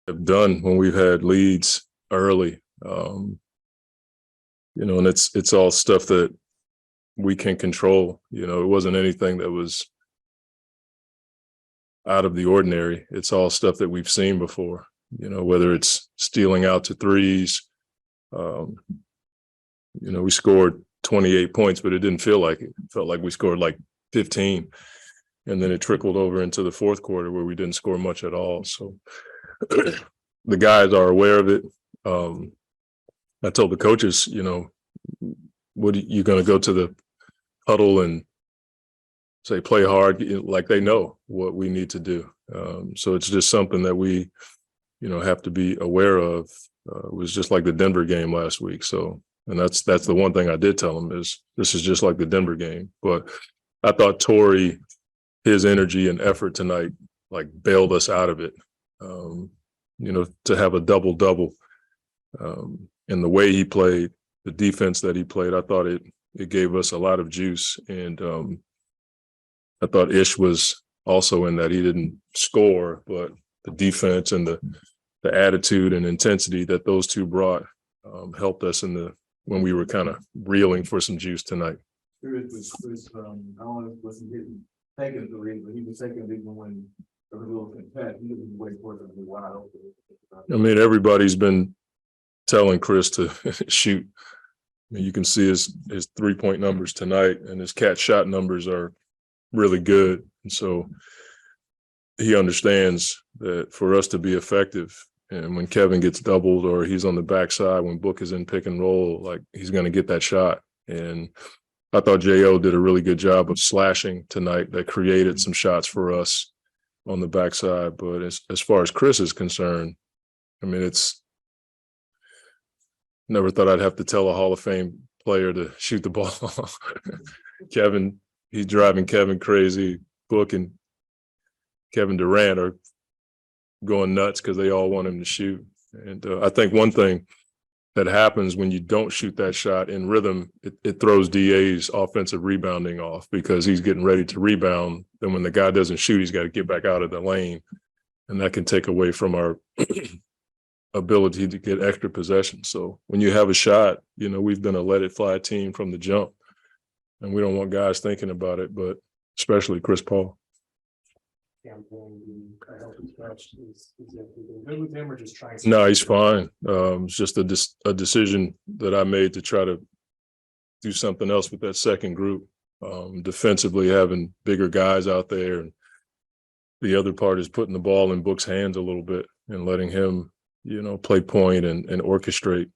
have done when we've had leads early. And it's all stuff that we can control. It wasn't anything that was out of the ordinary. It's all stuff that we've seen before, whether it's stealing out to threes. We scored 28 points, but it didn't feel like it. It felt like we scored like 15. And then it trickled over into the fourth quarter where we didn't score much at all. So the guys are aware of it. I told the coaches, what are you going to go to the huddle and say, play hard, like they know what we need to do. So it's just something that we, have to be aware of. It was just like the Denver game last week. So, and that's the one thing I did tell them is this is just like the Denver game. But I thought Torrey, his energy and effort tonight, like bailed us out of it. To have a double-double in the way he played, the defense that he played, I thought it gave us a lot of juice. And I thought Ish was also in that. He didn't score, but the defense and the attitude and intensity that those two brought helped us when we were kind of reeling for some juice tonight. I wasn't getting taken the lead, but he was taking the lead when there was a little content. He didn't wait for them to be wide open. I mean, everybody's been telling Chris to shoot. I mean, you can see his 3-point numbers tonight, and his catch shot numbers are really good. And so he understands that for us to be effective, and when Kevin gets doubled or he's on the backside, when Book is in pick and roll, like he's going to get that shot. And I thought J.O. did a really good job of slashing tonight that created some shots for us on the backside. But as far as Chris is concerned, I mean, it's never thought I'd have to tell a Hall of Fame player to shoot the ball. Kevin, he's driving Kevin crazy. Book and Kevin Durant are going nuts because they all want him to shoot. And I think one thing that happens when you don't shoot that shot in rhythm, it throws DA's offensive rebounding off because he's getting ready to rebound. Then when the guy doesn't shoot, he's got to get back out of the lane. And that can take away from our ability to get extra possession. So when you have a shot, we've been a let it fly team from the jump. And we don't want guys thinking about it, but especially Chris Paul. No, he's fine. It's just a decision that I made to try to do something else with that second group. Defensively, having bigger guys out there, and the other part is putting the ball in Book's hands a little bit and letting him, play point and orchestrate.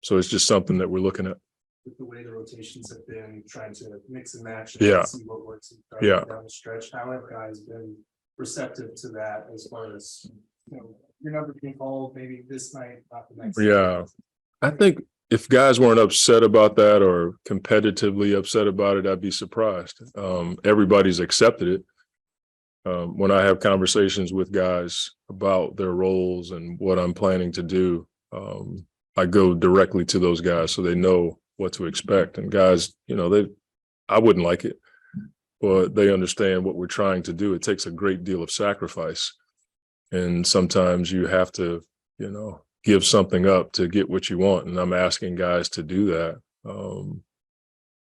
So it's just something that we're looking at. With the way the rotations have been, trying to mix and match and see what works down the stretch. How have guys been receptive to that as far as your number being called maybe this night, not the next night? I think if guys weren't upset about that or competitively upset about it, I'd be surprised. Everybody's accepted it. When I have conversations with guys about their roles and what I'm planning to do, I go directly to those guys so they know what to expect. And guys, I wouldn't like it, but they understand what we're trying to do. It takes a great deal of sacrifice. And sometimes you have to, give something up to get what you want. And I'm asking guys to do that.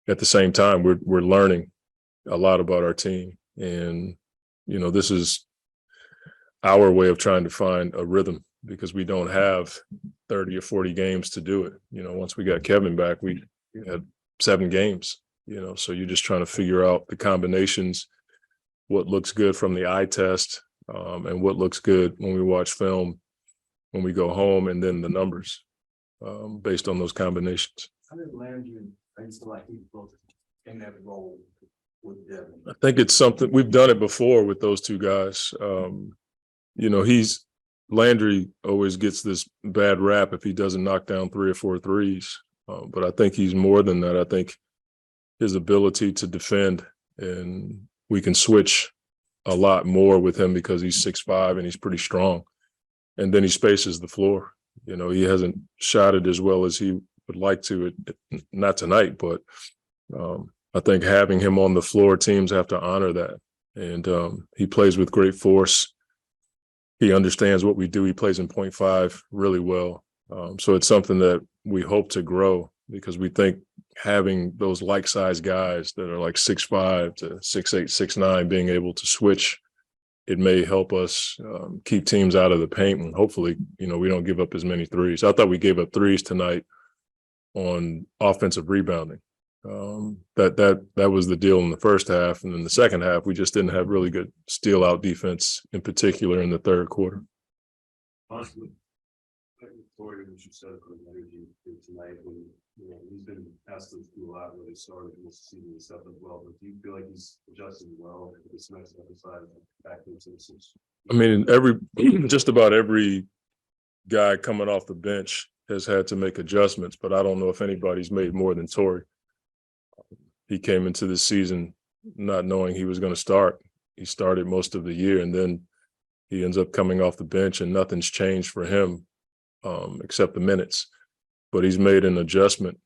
At the same time, we're learning a lot about our team. And, this is our way of trying to find a rhythm because we don't have 30 or 40 games to do it. Once we got Kevin back, we had 7 games, so you're just trying to figure out the combinations, what looks good from the eye test, and what looks good when we watch film, when we go home, and then the numbers based on those combinations. How did Landry feel like he's both in that role with Devin? I think it's something we've done it before with those two guys. Landry always gets this bad rap if he doesn't knock down 3 or 4 threes. But I think he's more than that. I think his ability to defend, and we can switch a lot more with him because he's 6'5" and he's pretty strong. And then he spaces the floor. He hasn't shot it as well as he would like to, not tonight, but I think having him on the floor, teams have to honor that. And he plays with great force. he understands what we do. He plays in 0.5 really well. So it's something that we hope to grow because we think having those like-sized guys that are like 6'5" to 6'8", 6'9", being able to switch, it may help us keep teams out of the paint, and hopefully, we don't give up as many threes. I thought we gave up threes tonight on offensive rebounding. That was the deal in the first half, and in the second half, we just didn't have really good steal out defense, in particular in the third quarter. Honestly, Victoria, what you said for the energy tonight, when he's been asked to do a lot when he started this season and stuff as well. But do you feel like he's adjusting well for this next episode back into the six? I mean, just about every guy coming off the bench has had to make adjustments, but I don't know if anybody's made more than Torrey. He came into this season not knowing he was going to start. He started most of the year, and then he ends up coming off the bench, and nothing's changed for him except the minutes. But he's made an adjustment.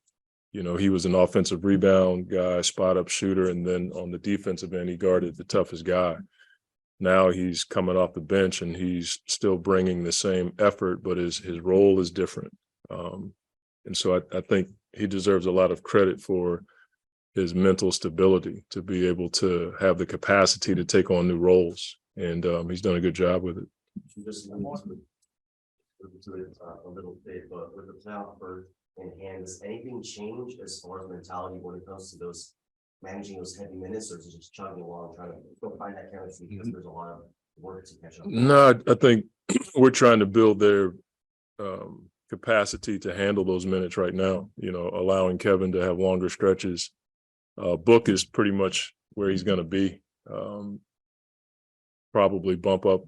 He was an offensive rebound guy, spot-up shooter, and then on the defensive end, he guarded the toughest guy. Now he's coming off the bench, and he's still bringing the same effort, but his role is different. And so I think he deserves a lot of credit for his mental stability to be able to have the capacity to take on new roles. And he's done a good job with it. Just to it a little bit, but with the playoff berth in hand, does anything change as far as mentality when it comes to those managing those heavy minutes, or is it just chugging along, trying to go find that chemistry because there's a lot of work to catch up? No, I think we're trying to build their capacity to handle those minutes right now, allowing Kevin to have longer stretches. Book is pretty much where he's going to be. Probably bump up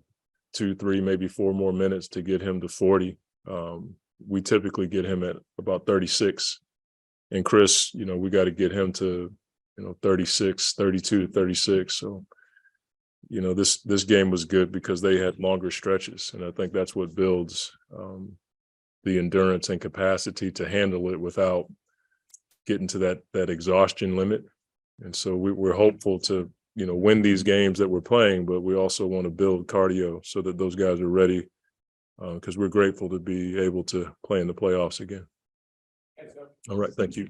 2, 3, maybe 4 more minutes to get him to 40. We typically get him at about 36. And Chris, we got to get him to, 36, 32 to 36. So, this game was good because they had longer stretches. And I think that's what builds the endurance and capacity to handle it without getting to that exhaustion limit. And so we're hopeful to, win these games that we're playing, but we also want to build cardio so that those guys are ready because we're grateful to be able to play in the playoffs again. All right. Thank you.